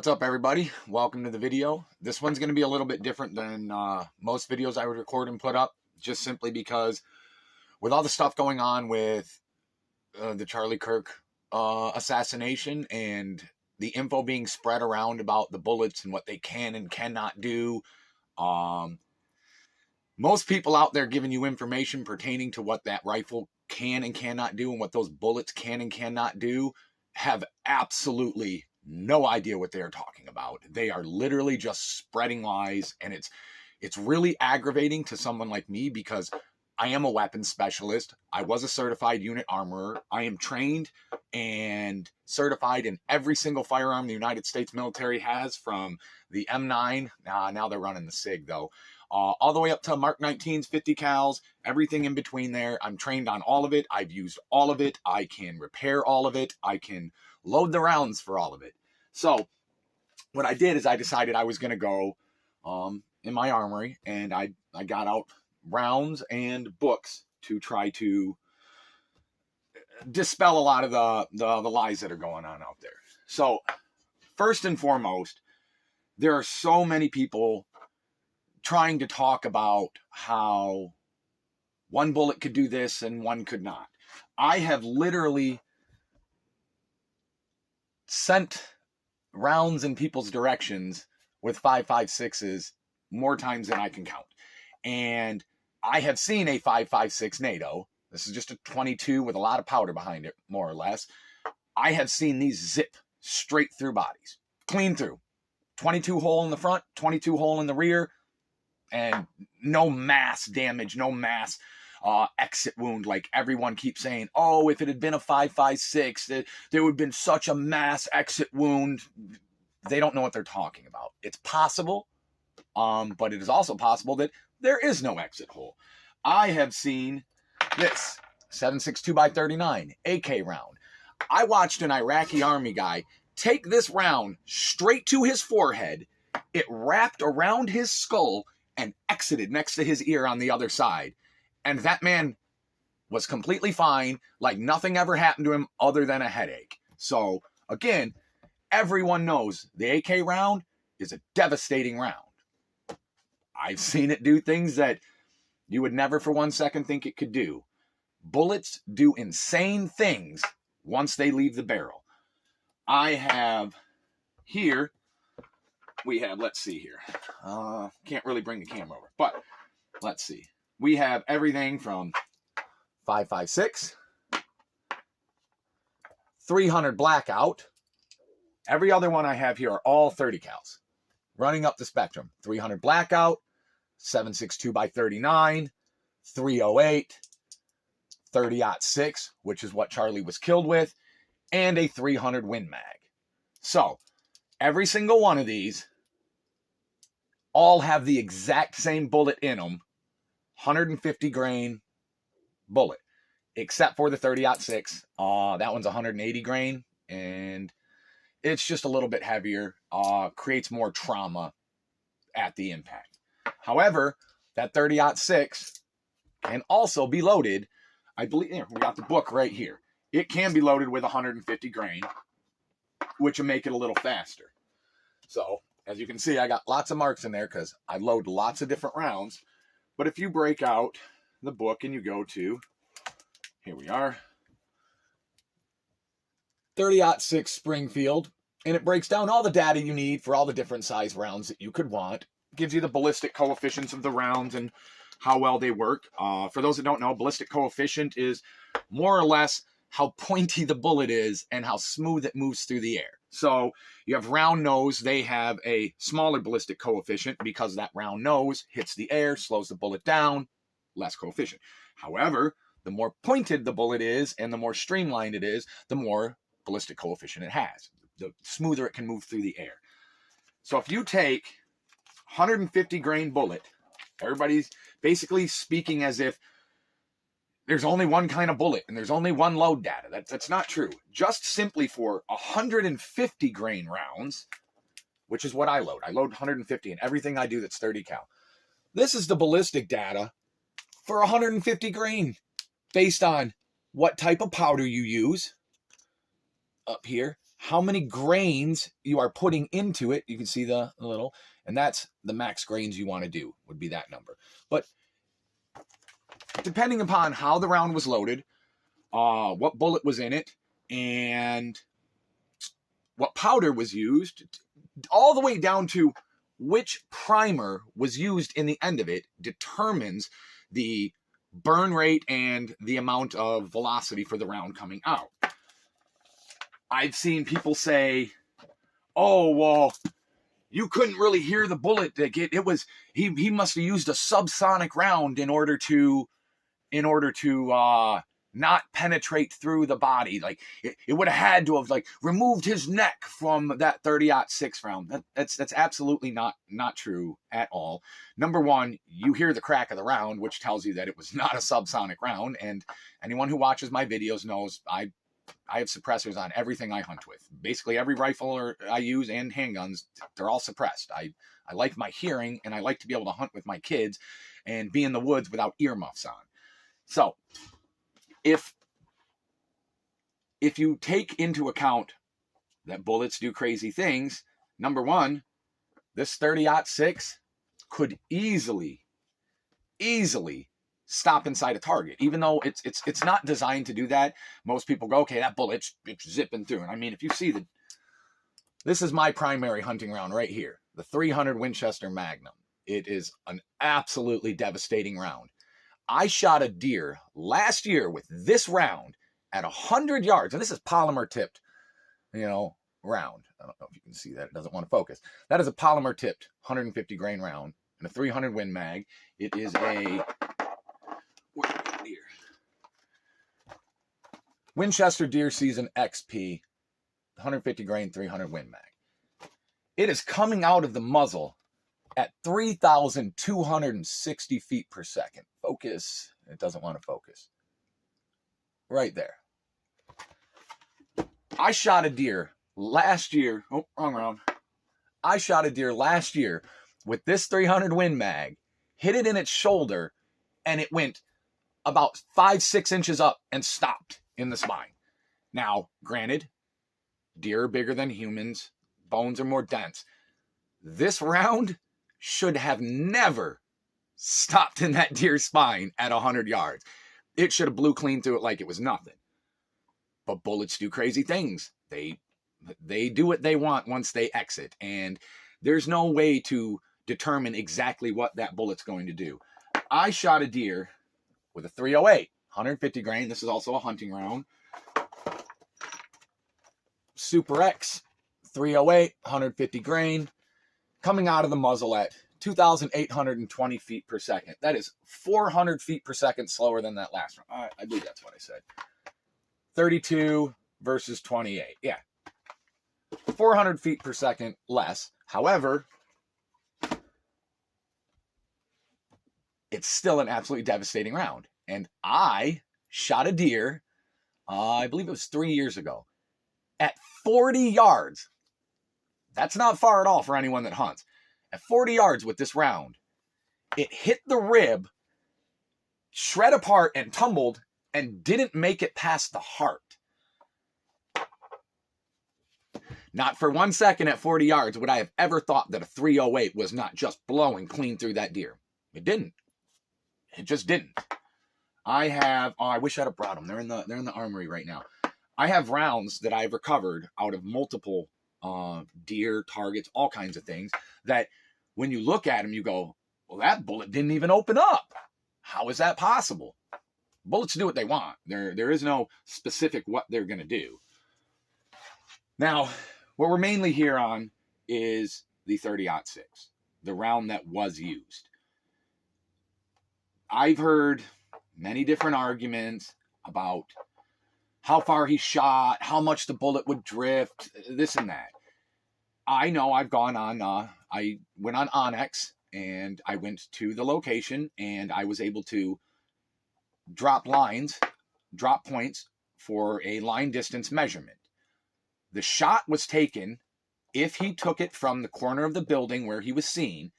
What's up, everybody? Welcome to the video. This one's going to be a little bit different than most videos I would record and put up, just simply because with all the stuff going on with the Charlie Kirk assassination and the info being spread around about the bullets and what they can and cannot do, most people out there giving you information pertaining to what that rifle can and cannot do and what those bullets can and cannot do have absolutely no idea what they are talking about. They are literally just spreading lies, and it's really aggravating to someone like me because I am a weapons specialist. I was a certified unit armorer. I am trained and certified in every single firearm the United States military has, from the M9, now they're running the SIG though, all the way up to Mark 19s, 50 cals, everything in between there. I'm trained on all of it. I've used all of it. I can repair all of it. I can load the rounds for all of it. So what I did is I decided I was going to go in my armory, and I got out rounds and books to try to dispel a lot of the lies that are going on out there. So first and foremost, there are so many people trying to talk about how one bullet could do this and one could not. I have literally sent rounds in people's directions with 5.56s more times than I can count. And I have seen a 5.56 NATO. This is just a 22 with a lot of powder behind it, more or less. I have seen these zip straight through bodies, clean through. 22 hole in the front, 22 hole in the rear, and no mass damage, no mass exit wound like everyone keeps saying. Oh, if it had been a 5.56, there would have been such a mass exit wound. They don't know what they're talking about. It's possible, but it is also possible that there is no exit hole. I have seen this 7.62x39 AK round. I watched an Iraqi army guy take this round straight to his forehead. It wrapped around his skull and exited next to his ear on the other side. And that man was completely fine, like nothing ever happened to him other than a headache. So, again, everyone knows the AK round is a devastating round. I've seen it do things that you would never for 1 second think it could do. Bullets do insane things once they leave the barrel. I have here, we have, let's see here. Can't really bring the camera over, but let's see. We have everything from 5.56, 300 blackout. Every other one I have here are all 30 cals, running up the spectrum. 300 blackout, 7.62x39, 308, 30-06, which is what Charlie was killed with, and a 300 Win Mag. So every single one of these all have the exact same bullet in them. 150 grain bullet, except for the 30-06. That one's 180 grain, and it's just a little bit heavier, creates more trauma at the impact. However, that 30-06 can also be loaded. I believe, we got the book right here. It can be loaded with 150 grain, which will make it a little faster. So, as you can see, I got lots of marks in there because I load lots of different rounds. But if you break out the book and you go to, here we are, 30-06 Springfield, and it breaks down all the data you need for all the different size rounds that you could want. It gives you the ballistic coefficients of the rounds and how well they work. For those that don't know, ballistic coefficient is more or less how pointy the bullet is and how smooth it moves through the air. So you have round nose. They have a smaller ballistic coefficient because that round nose hits the air, slows the bullet down, less coefficient. However, the more pointed the bullet is and the more streamlined it is, the more ballistic coefficient it has. The smoother it can move through the air. So if you take 150 grain bullet, everybody's basically speaking as if there's only one kind of bullet and there's only one load data. That's not true. Just simply for 150 grain rounds, which is what I load. I load 150 in everything I do that's 30 cal. This is the ballistic data for 150 grain based on what type of powder you use, up here, how many grains you are putting into it. You can see the little, and that's the max grains you want to do, would be that number. But depending upon how the round was loaded, what bullet was in it, and what powder was used, all the way down to which primer was used in the end of it, determines the burn rate and the amount of velocity for the round coming out. I've seen people say, oh, well, you couldn't really hear the bullet. It was, he must have used a subsonic round in order to not penetrate through the body. Like it would have had to have like removed his neck from that 30-06 round. That's absolutely not true at all. Number one, you hear the crack of the round, which tells you that it was not a subsonic round. And anyone who watches my videos knows I have suppressors on everything I hunt with. Basically every rifle I use and handguns, they're all suppressed. I like my hearing, and I like to be able to hunt with my kids and be in the woods without earmuffs on. So if you take into account that bullets do crazy things, number one, this 30-06 could easily stop inside a target, even though it's not designed to do that. Most people go, okay, that bullet's zipping through. And I mean, if you see this is my primary hunting round right here, the 300 Winchester Magnum. It is an absolutely devastating round. I shot a deer last year with this round at 100 yards, and this is polymer tipped, round. I don't know if you can see that. It doesn't want to focus. That is a polymer tipped 150 grain round and a 300 Win Mag. It is a Winchester Deer Season XP 150 grain 300 Win Mag. It is coming out of the muzzle at 3,260 feet per second. Focus. It doesn't want to focus. Right there. I shot a deer last year. Oh, wrong round. I shot a deer last year with this 300 Win Mag, hit it in its shoulder, and it went about 5-6 inches up and stopped in the spine. Now, granted, deer are bigger than humans. Bones are more dense. This round should have never stopped in that deer's spine at 100 yards. It should have blew clean through it like it was nothing. But bullets do crazy things. They do what they want once they exit, and there's no way to determine exactly what that bullet's going to do. I shot a deer with a 308, 150 grain. This is also a hunting round. Super X, 308, 150 grain. Coming out of the muzzle at 2,820 feet per second. That is 400 feet per second slower than that last round. I believe that's what I said. 32 versus 28. Yeah. 400 feet per second less. However, it's still an absolutely devastating round. And I shot a deer, I believe it was 3 years ago, at 40 yards. That's not far at all for anyone that hunts. At 40 yards with this round, it hit the rib, shred apart and tumbled, and didn't make it past the heart. Not for 1 second at 40 yards would I have ever thought that a 308 was not just blowing clean through that deer. It didn't. It just didn't. I wish I'd have brought them. They're in the armory right now. I have rounds that I've recovered out of multiple deer, targets, all kinds of things, that when you look at them, you go, well, that bullet didn't even open up. How is that possible? Bullets do what they want. There is no specific what they're going to do. Now, what we're mainly here on is the 30-06, the round that was used. I've heard many different arguments about how far he shot, how much the bullet would drift, this and that. I know I've gone on, I went on Onyx, and I went to the location, and I was able to drop points for a line distance measurement. The shot was taken, if he took it from the corner of the building where he was seen,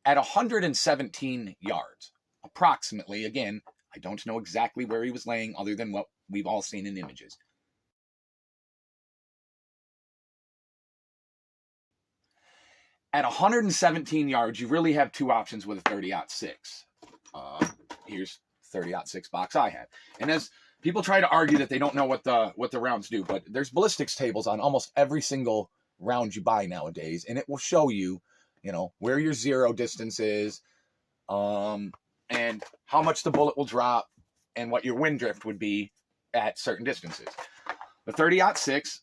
at 117 yards. Approximately, again, I don't know exactly where he was laying other than what we've all seen in images. At 117 yards, you really have two options with a 30-06. Here's 30-06 box I have. And as people try to argue that they don't know what the rounds do, but there's ballistics tables on almost every single round you buy nowadays, and it will show you, where your zero distance is, and how much the bullet will drop, and what your wind drift would be at certain distances. The 30-06,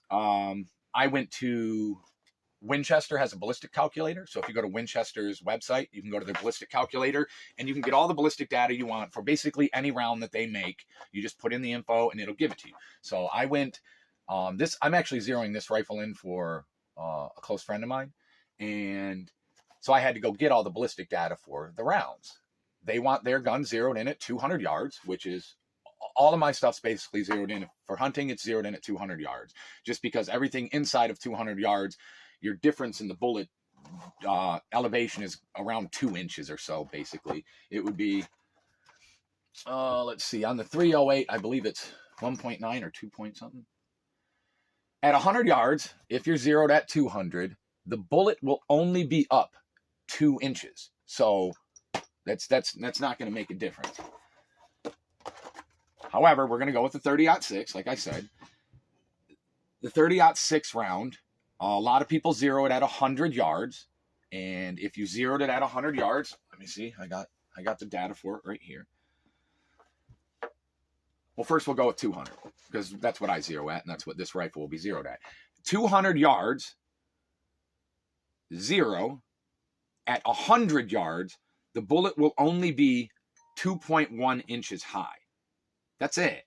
I went to Winchester has a ballistic calculator. So if you go to Winchester's website, you can go to their ballistic calculator and you can get all the ballistic data you want for basically any round that they make. You just put in the info and it'll give it to you. So I went, I'm actually zeroing this rifle in for a close friend of mine. And so I had to go get all the ballistic data for the rounds. They want their gun zeroed in at 200 yards, which is all of my stuff's basically zeroed in. For hunting, it's zeroed in at 200 yards, just because everything inside of 200 yards, your difference in the bullet elevation is around 2 inches or so, basically. It would be, let's see, on the 308, I believe it's 1.9 or 2 point something. At 100 yards, if you're zeroed at 200, the bullet will only be up 2 inches. So that's not going to make a difference. However, we're going to go with the 30-06, like I said. The 30-06 round, a lot of people zero it at 100 yards. And if you zeroed it at 100 yards, let me see, I got the data for it right here. Well, first we'll go with 200, because that's what I zero at, and that's what this rifle will be zeroed at. 200 yards, zero. At 100 yards, the bullet will only be 2.1 inches high. That's it.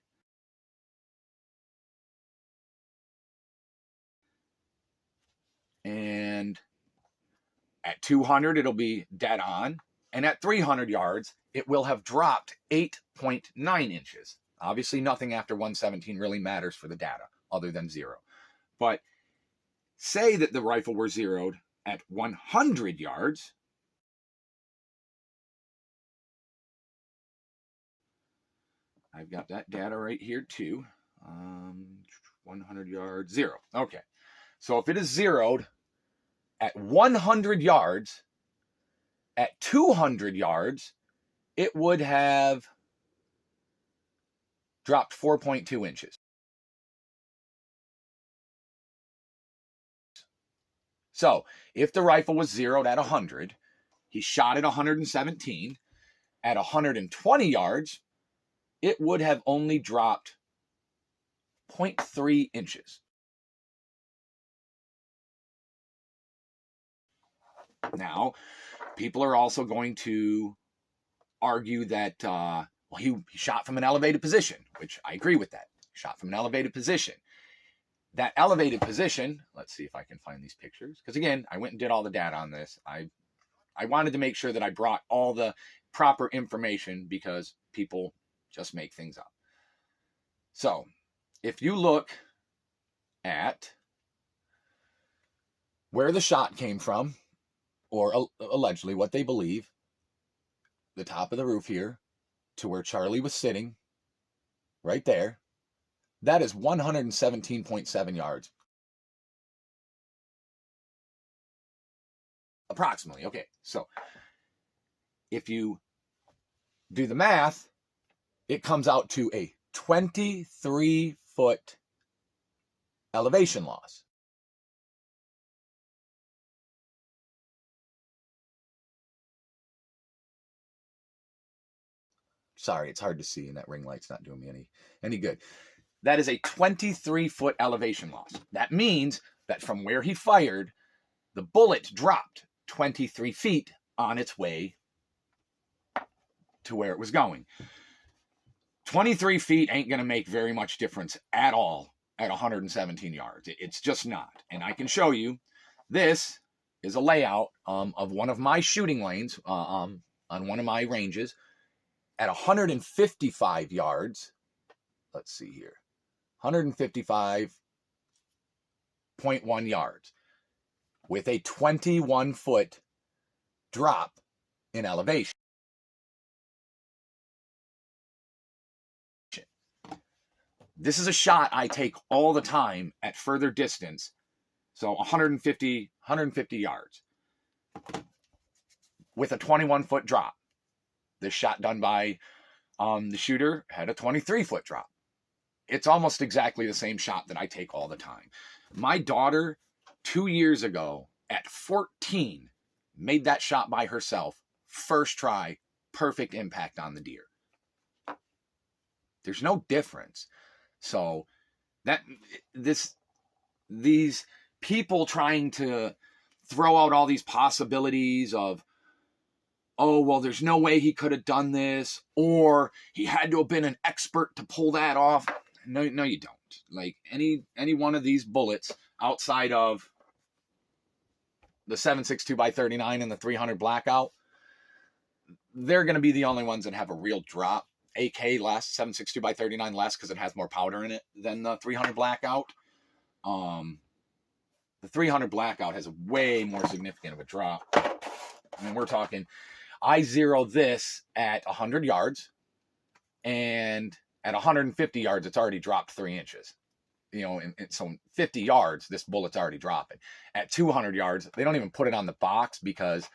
And at 200, it'll be dead on. And at 300 yards, it will have dropped 8.9 inches. Obviously, nothing after 117 really matters for the data, other than zero. But say that the rifle were zeroed at 100 yards. I've got that data right here too. 100 yards, zero. Okay. So if it is zeroed at 100 yards, at 200 yards, it would have dropped 4.2 inches. So if the rifle was zeroed at 100, he shot at 117, at 120 yards, it would have only dropped 0.3 inches. Now, people are also going to argue that, well, he shot from an elevated position, which I agree with that. Shot from an elevated position. That elevated position, let's see if I can find these pictures. Because again, I went and did all the data on this. I wanted to make sure that I brought all the proper information because people just make things up. So, if you look at where the shot came from, or allegedly what they believe, the top of the roof here, to where Charlie was sitting, right there, that is 117.7 yards. Approximately, okay. So, if you do the math, it comes out to a 23-foot elevation loss. Sorry, it's hard to see, and that ring light's not doing me any good. That is a 23-foot elevation loss. That means that from where he fired, the bullet dropped 23 feet on its way to where it was going. 23 feet ain't going to make very much difference at all at 117 yards. It's just not. And I can show you, this is a layout of one of my shooting lanes on one of my ranges at 155 yards. Let's see here. 155.1 yards with a 21-foot drop in elevation. This is a shot I take all the time at further distance. So 150 yards. with a 21-foot drop. This shot done by the shooter had a 23-foot drop. It's almost exactly the same shot that I take all the time. My daughter, 2 years ago, at 14, made that shot by herself. First try, perfect impact on the deer. There's no difference. So these people trying to throw out all these possibilities of, oh, well, there's no way he could have done this, or he had to have been an expert to pull that off. No, you don't. Like any one of these bullets outside of the 7.62 by 39 and the 300 blackout, they're going to be the only ones that have a real drop. AK less, 7.62 by 39 less because it has more powder in it than the 300 blackout. The 300 blackout has a way more significant of a drop. I mean, we're talking, I zero this at 100 yards, and at 150 yards, it's already dropped 3 inches. You know, and so 50 yards, this bullet's already dropping. At 200 yards, they don't even put it on the box because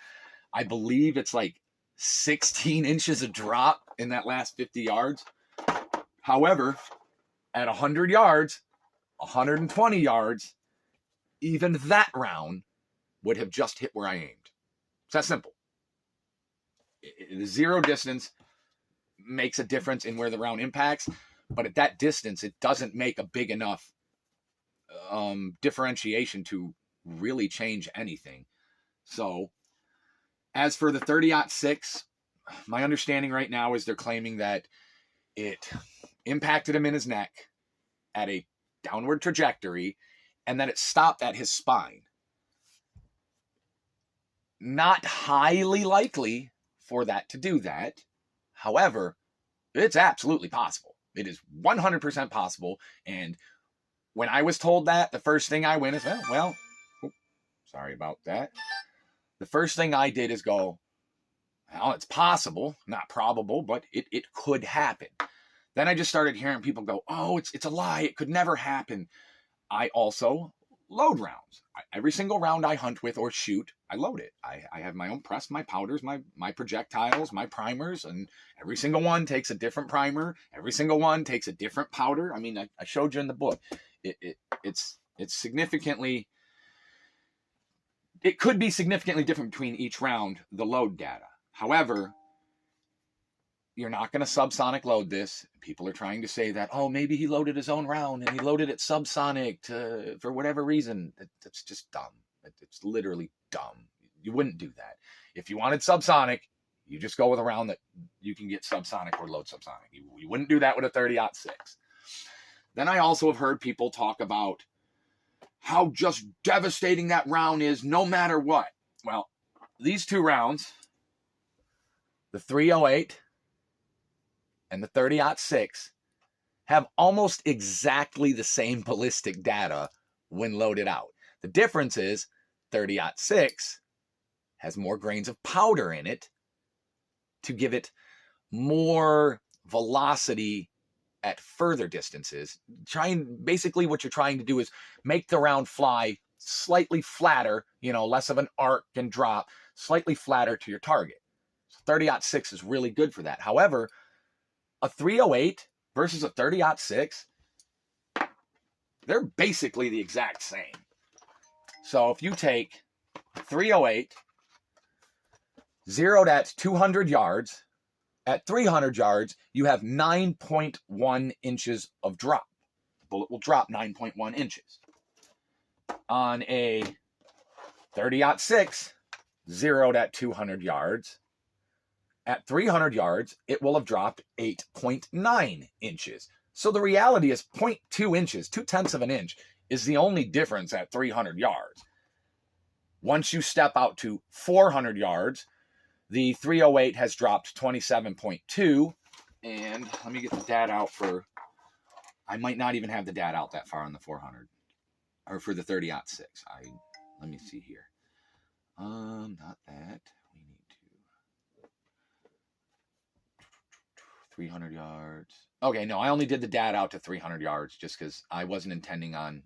I believe it's like 16 inches of drop in that last 50 yards. However, at 100 yards, 120 yards, even that round would have just hit where I aimed. It's that simple. The zero distance makes a difference in where the round impacts, but at that distance, it doesn't make a big enough differentiation to really change anything. So, as for the 30-06, my understanding right now is they're claiming that it impacted him in his neck at a downward trajectory and that it stopped at his spine. Not highly likely for that to do that. However, it's absolutely possible. It is 100% possible. And when I was told that, the first thing I went is, sorry about that. The first thing I did is go, well, it's possible, not probable, but it could happen. Then I just started hearing people go, oh, it's a lie. It could never happen. I also load rounds. Every single round I hunt with or shoot, I load it. I have my own press, my powders, my projectiles, my primers, and every single one takes a different primer. Every single one takes a different powder. I mean, I showed you in the book. It's significantly, it could be significantly different between each round, the load data. However, you're not going to subsonic load this. People are trying to say that, oh, maybe he loaded his own round and he loaded it subsonic for whatever reason. That's just dumb. It's literally dumb. You wouldn't do that. If you wanted subsonic, you just go with a round that you can get subsonic or load subsonic. You wouldn't do that with a 30-06. Then I also have heard people talk about how just devastating that round is no matter what. Well, these two rounds, the 308 and the 30-06, have almost exactly the same ballistic data when loaded out. The difference is 30-06 has more grains of powder in it to give it more velocity at further distances. Basically what you're trying to do is make the round fly slightly flatter, less of an arc and drop, slightly flatter to your target. So 30-06 is really good for that. However, a 308 versus a 30-06, they're basically the exact same. So if you take 308, zeroed at 200 yards, at 300 yards, you have 9.1 inches of drop. The bullet will drop 9.1 inches. On a 30-06, zeroed at 200 yards, at 300 yards, it will have dropped 8.9 inches. So the reality is 0.2 inches, 0.2 of an inch, is the only difference at 300 yards. Once you step out to 400 yards, the 308 has dropped 27.2. And let me get the data out for, I might not even have the data out that far on the 400. Or for the 30-06. Let me see here. Not that. We need to. 300 yards. Okay, no, I only did the data out to 300 yards just because I wasn't intending on.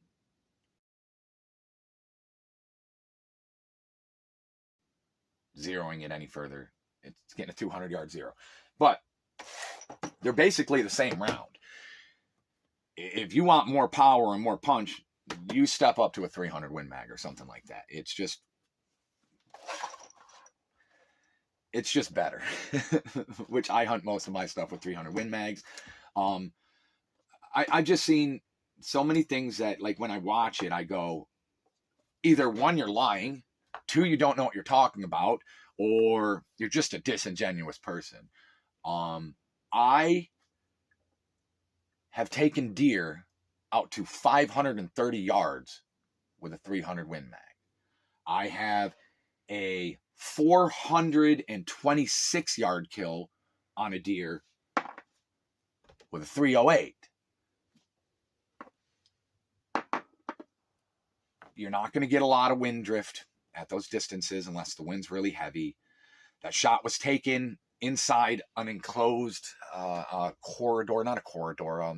zeroing it any further. It's getting a 200-yard zero. But they're basically the same round. If you want more power and more punch, you step up to a 300 Win Mag or something like that. It's just better. Which I hunt most of my stuff with 300 Win Mags. I just seen so many things that, like, when I watch it, I go, either one, you're lying, two, you don't know what you're talking about, or you're just a disingenuous person. I have taken deer out to 530 yards with a 300 Win Mag. I have a 426 yard kill on a deer with a 308. You're not going to get a lot of wind drift at those distances unless the wind's really heavy. That shot was taken inside an enclosed corridor, not a corridor.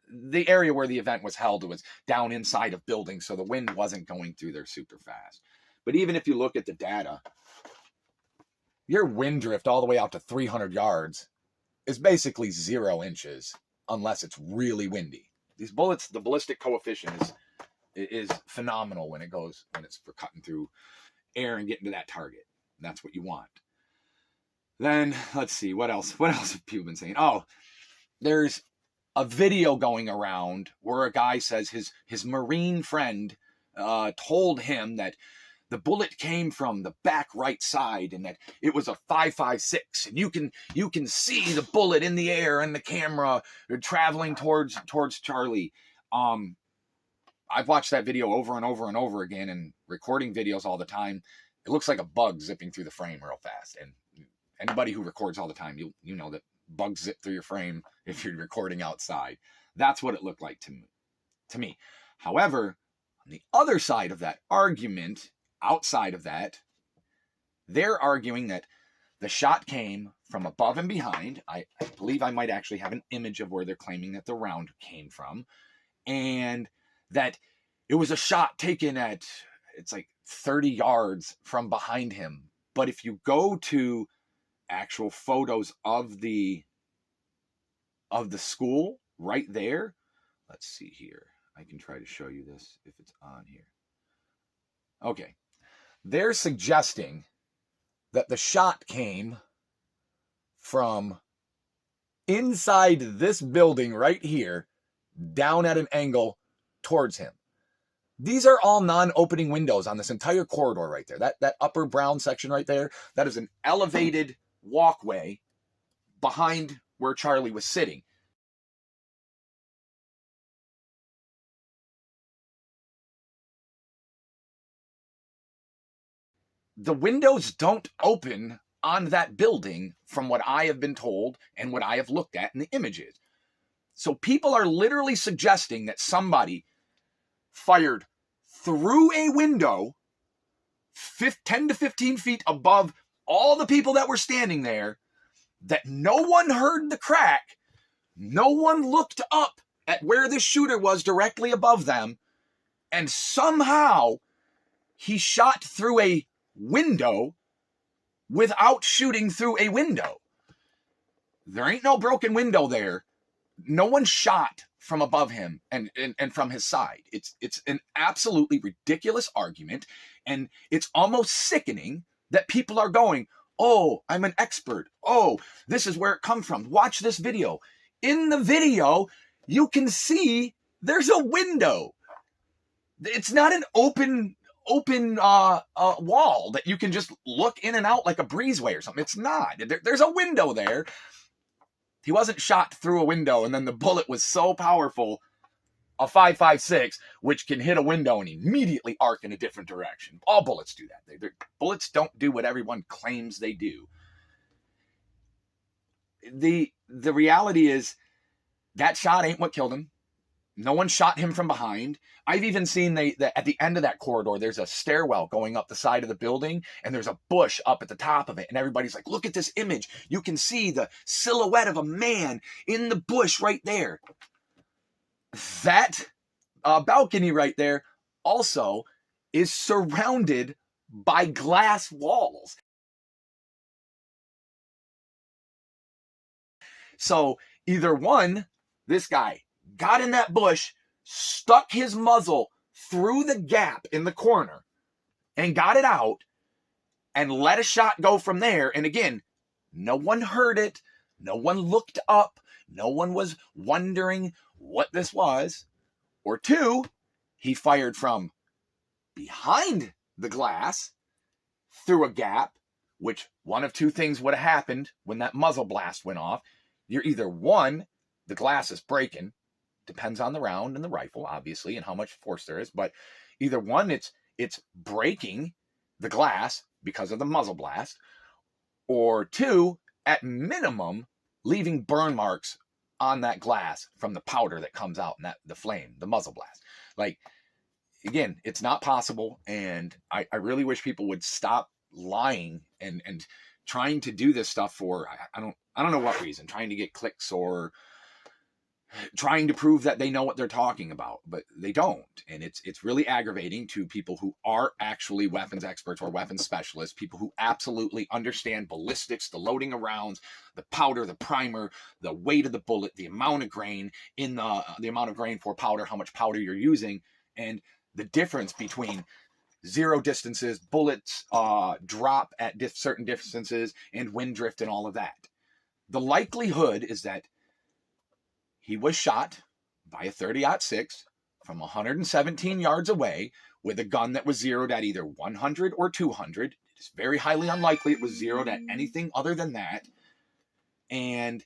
The area where the event was held was down inside of buildings, so the wind wasn't going through there super fast. But even if you look at the data, your wind drift all the way out to 300 yards is basically 0 inches unless it's really windy. These bullets, the ballistic coefficient is phenomenal when it's for cutting through air and getting to that target. And that's what you want. Then let's see, what else have people been saying? Oh, there's a video going around where a guy says his Marine friend told him that the bullet came from the back right side and that it was a 5.56, and you can see the bullet in the air and the camera traveling towards Charlie. I've watched that video over and over and over again, and recording videos all the time. It looks like a bug zipping through the frame real fast. And anybody who records all the time, you know that bugs zip through your frame if you're recording outside. That's what it looked like to me. However, on the other side of that argument, outside of that, they're arguing that the shot came from above and behind. I believe I might actually have an image of where they're claiming that the round came from. And that it was a shot taken at, it's like 30 yards from behind him. But if you go to actual photos of the school right there, let's see here. I can try to show you this if it's on here. Okay. They're suggesting that the shot came from inside this building right here, down at an angle towards him. These are all non-opening windows on this entire corridor right there. That upper brown section right there, that is an elevated walkway behind where Charlie was sitting. The windows don't open on that building from what I have been told and what I have looked at in the images. So people are literally suggesting that somebody fired through a window 10 to 15 feet above all the people that were standing there, that no one heard the crack, no one looked up at where the shooter was directly above them, and somehow he shot through a window without shooting through a window. There ain't no broken window there. No one shot from above him and from his side. It's an absolutely ridiculous argument, and it's almost sickening that people are going, oh, I'm an expert. Oh, this is where it comes from. Watch this video. In the video, you can see there's a window. It's not an open wall that you can just look in and out like a breezeway or something. It's not. There's a window there. He wasn't shot through a window, and then the bullet was so powerful, a 5.56, which can hit a window and immediately arc in a different direction. All bullets do that. Bullets don't do what everyone claims they do. The reality is that shot ain't what killed him. No one shot him from behind. I've even seen at the end of that corridor, there's a stairwell going up the side of the building, and there's a bush up at the top of it. And everybody's like, look at this image. You can see the silhouette of a man in the bush right there. That balcony right there also is surrounded by glass walls. So either one, this guy got in that bush, stuck his muzzle through the gap in the corner and got it out and let a shot go from there. And again, no one heard it. No one looked up. No one was wondering what this was. Or two, he fired from behind the glass through a gap, which one of two things would have happened when that muzzle blast went off. You're either one, the glass is breaking, depends on the round and the rifle, obviously, and how much force there is, but either one, it's breaking the glass because of the muzzle blast, or two, at minimum, leaving burn marks on that glass from the powder that comes out and the flame, the muzzle blast. Like, again, it's not possible, and I really wish people would stop lying and trying to do this stuff for I don't know what reason, trying to get clicks or trying to prove that they know what they're talking about, but they don't. And it's really aggravating to people who are actually weapons experts or weapons specialists, people who absolutely understand ballistics, the loading of rounds, the powder, the primer, the weight of the bullet, the amount of grain in the amount of grain for powder, how much powder you're using, and the difference between zero distances, bullets drop at certain distances, and wind drift and all of that. The likelihood is that he was shot by a 30-06 from 117 yards away with a gun that was zeroed at either 100 or 200. It's very highly unlikely it was zeroed at anything other than that. And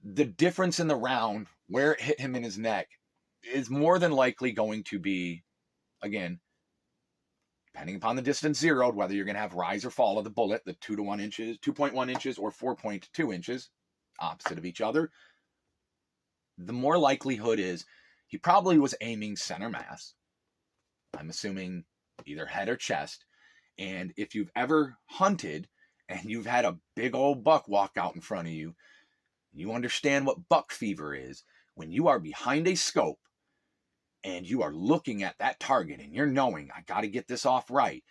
the difference in the round, where it hit him in his neck, is more than likely going to be, again, depending upon the distance zeroed, whether you're going to have rise or fall of the bullet, the 2.1 inches or 4.2 inches, opposite of each other, the more likelihood is he probably was aiming center mass. I'm assuming either head or chest. And if you've ever hunted and you've had a big old buck walk out in front of you, you understand what buck fever is. When you are behind a scope and you are looking at that target and you're knowing, I got to get this off right,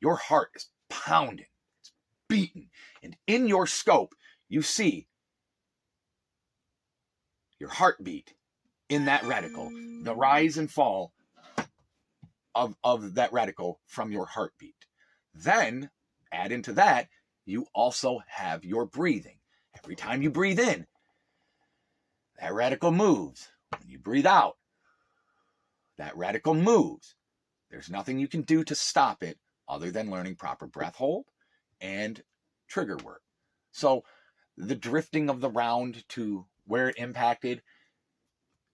your heart is pounding, it's beating. And in your scope, you see your heartbeat in that reticle, the rise and fall of that reticle from your heartbeat. Then, add into that, you also have your breathing. Every time you breathe in, that reticle moves. When you breathe out, that reticle moves. There's nothing you can do to stop it other than learning proper breath hold and trigger work. So the drifting of the round to where it impacted,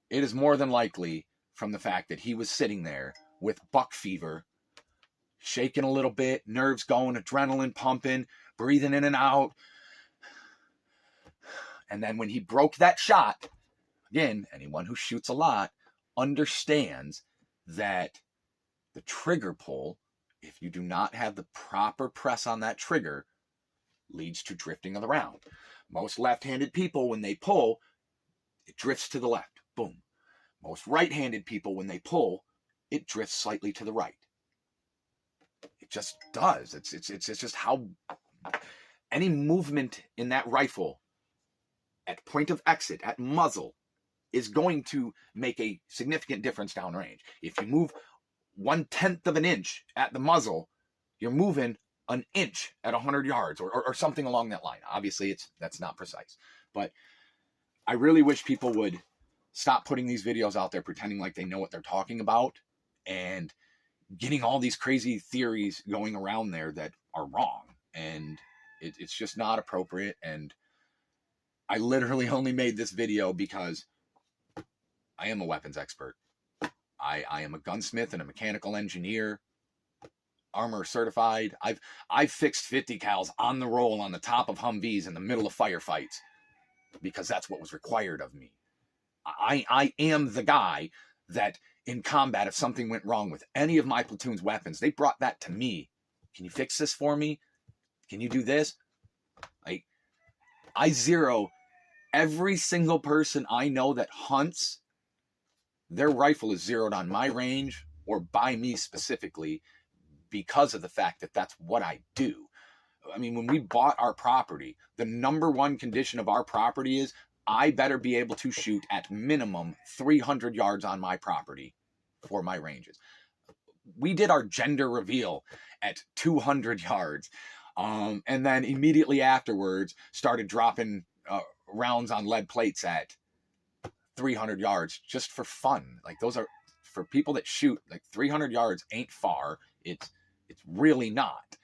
it is more than likely from the fact that he was sitting there with buck fever, shaking a little bit, nerves going, adrenaline pumping, breathing in and out. And then when he broke that shot, again, anyone who shoots a lot understands that the trigger pull, if you do not have the proper press on that trigger, leads to drifting of the round. Most left-handed people, when they pull, it drifts to the left. Boom. Most right-handed people, when they pull, it drifts slightly to the right. It just does. It's just how any movement in that rifle at point of exit, at muzzle, is going to make a significant difference downrange. If you move 1/10 of an inch at the muzzle, you're moving an inch at 100 yards or something along that line. Obviously, that's not precise. But I really wish people would stop putting these videos out there pretending like they know what they're talking about and getting all these crazy theories going around there that are wrong. And it's just not appropriate. And I literally only made this video because I am a weapons expert. I am a gunsmith and a mechanical engineer, armor certified. I've fixed 50 cals on the roll on the top of Humvees in the middle of firefights because that's what was required of me. I am the guy that in combat, if something went wrong with any of my platoon's weapons, they brought that to me. Can you fix this for me? Can you do this? I zero every single person I know that hunts. Their rifle is zeroed on my range or by me specifically because of the fact that that's what I do. I mean, when we bought our property, the number one condition of our property is I better be able to shoot at minimum 300 yards on my property for my ranges. We did our gender reveal at 200 yards. And then immediately afterwards started dropping rounds on lead plates at 300 yards just for fun. Like, those are for people that shoot. Like, 300 yards ain't far. It's really not.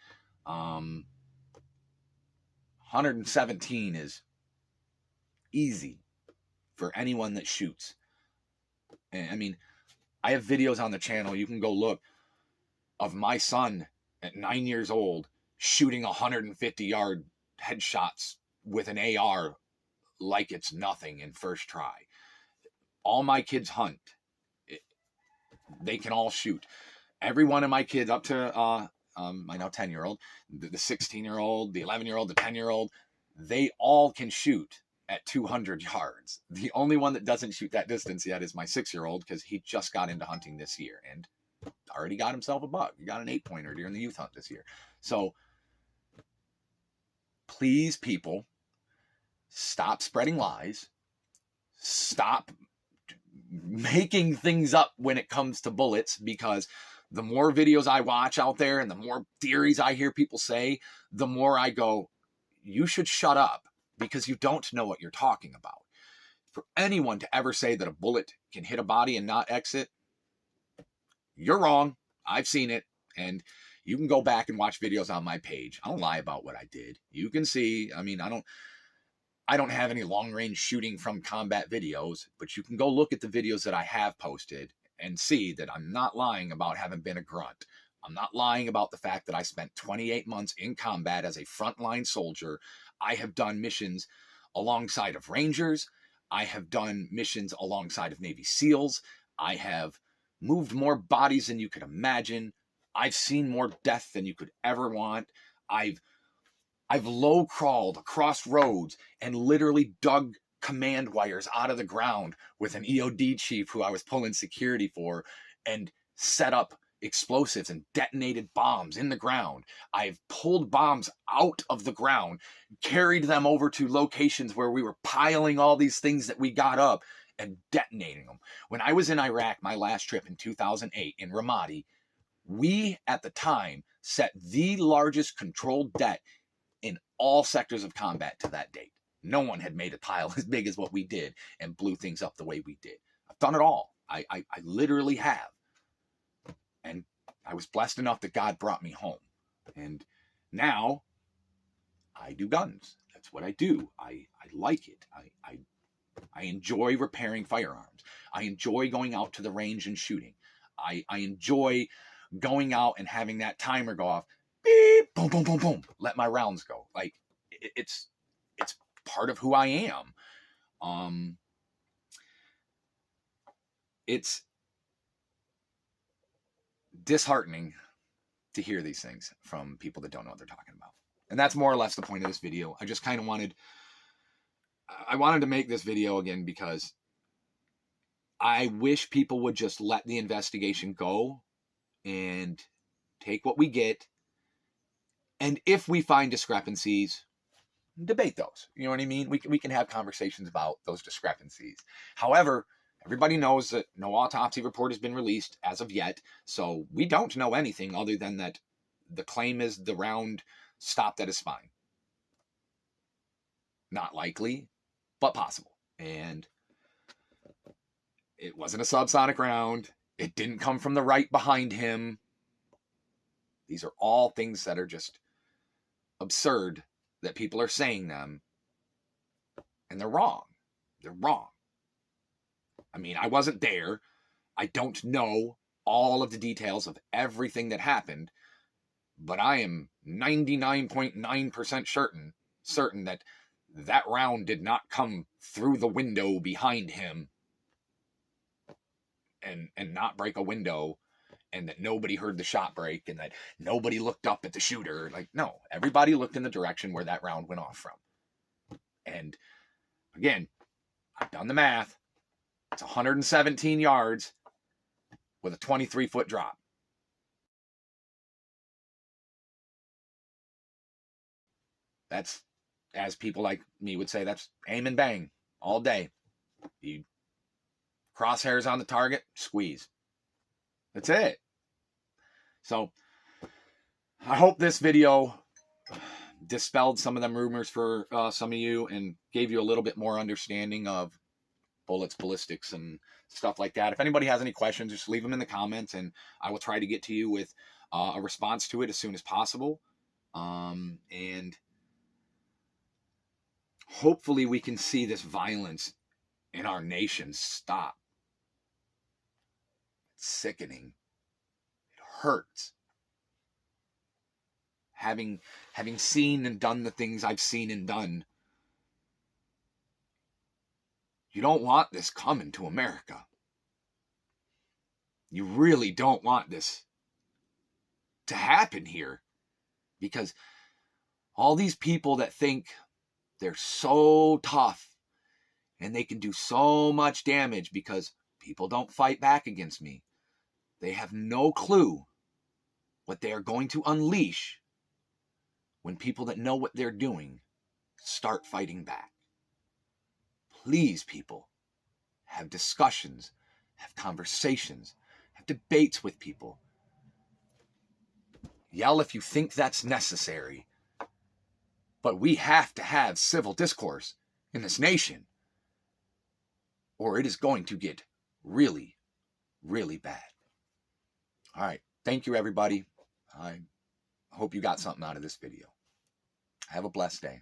117 is easy for anyone that shoots. And I mean, I have videos on the channel, you can go look, of my son at 9 years old shooting 150-yard headshots with an AR like it's nothing in first try. All my kids hunt. They can all shoot. Every one of my kids up to my now 10-year-old, the 16-year-old, the 11-year-old, the 10-year-old, they all can shoot at 200 yards. The only one that doesn't shoot that distance yet is my 6-year-old, because he just got into hunting this year and already got himself a buck. He got an 8-pointer during the youth hunt this year. So please, people, stop spreading lies. Stop making things up when it comes to bullets, because the more videos I watch out there and the more theories I hear people say, the more I go, you should shut up, because you don't know what you're talking about. For anyone to ever say that a bullet can hit a body and not exit, you're wrong. I've seen it, and you can go back and watch videos on my page. I don't lie about what I did. You can see, I mean, I don't have any long-range shooting from combat videos, but you can go look at the videos that I have posted and see that I'm not lying about having been a grunt. I'm not lying about the fact that I spent 28 months in combat as a frontline soldier. I have done missions alongside of Rangers. I have done missions alongside of Navy SEALs. I have moved more bodies than you could imagine. I've seen more death than you could ever want. I've low crawled across roads and literally dug command wires out of the ground with an EOD chief who I was pulling security for, and set up explosives and detonated bombs in the ground. I've pulled bombs out of the ground, carried them over to locations where we were piling all these things that we got up and detonating them. When I was in Iraq, my last trip in 2008 in Ramadi, we at the time set the largest controlled det in all sectors of combat to that date. No one had made a pile as big as what we did and blew things up the way we did. I've done it all. I literally have. And I was blessed enough that God brought me home. And now I do guns. That's what I do. I like it. I enjoy repairing firearms. I enjoy going out to the range and shooting. I enjoy going out and having that timer go off. Beep, boom, boom, boom, boom. Let my rounds go. Like, it's part of who I am. It's disheartening to hear these things from people that don't know what they're talking about. And that's more or less the point of this video. I just kind of wanted to make this video again because I wish people would just let the investigation go and take what we get. And if we find discrepancies, debate those. You know what I mean? We can have conversations about those discrepancies. However, everybody knows that no autopsy report has been released as of yet. So we don't know anything other than that the claim is the round stopped at his spine. Not likely, but possible. And it wasn't a subsonic round. It didn't come from the right behind him. These are all things that are just absurd that people are saying them, and they're wrong. They're wrong. I mean, I wasn't there. I don't know all of the details of everything that happened, but I am 99.9% certain that that round did not come through the window behind him and not break a window, and that nobody heard the shot break, and that nobody looked up at the shooter. Like, no, everybody looked in the direction where that round went off from. And again, I've done the math. It's 117 yards with a 23-foot drop. That's, as people like me would say, that's aim and bang all day. You crosshairs on the target, squeeze. That's it. So I hope this video dispelled some of them rumors for some of you and gave you a little bit more understanding of bullets, ballistics, and stuff like that. If anybody has any questions, just leave them in the comments, and I will try to get to you with a response to it as soon as possible. And hopefully we can see this violence in our nation stop. It's sickening. It hurts. Having seen and done the things I've seen and done, you don't want this coming to America. You really don't want this to happen here, because all these people that think they're so tough and they can do so much damage because people don't fight back against me, they have no clue what they are going to unleash when people that know what they're doing start fighting back. Please, people, have discussions, have conversations, have debates with people. Yell if you think that's necessary. But we have to have civil discourse in this nation, or it is going to get really, really bad. All right. Thank you, everybody. I hope you got something out of this video. Have a blessed day.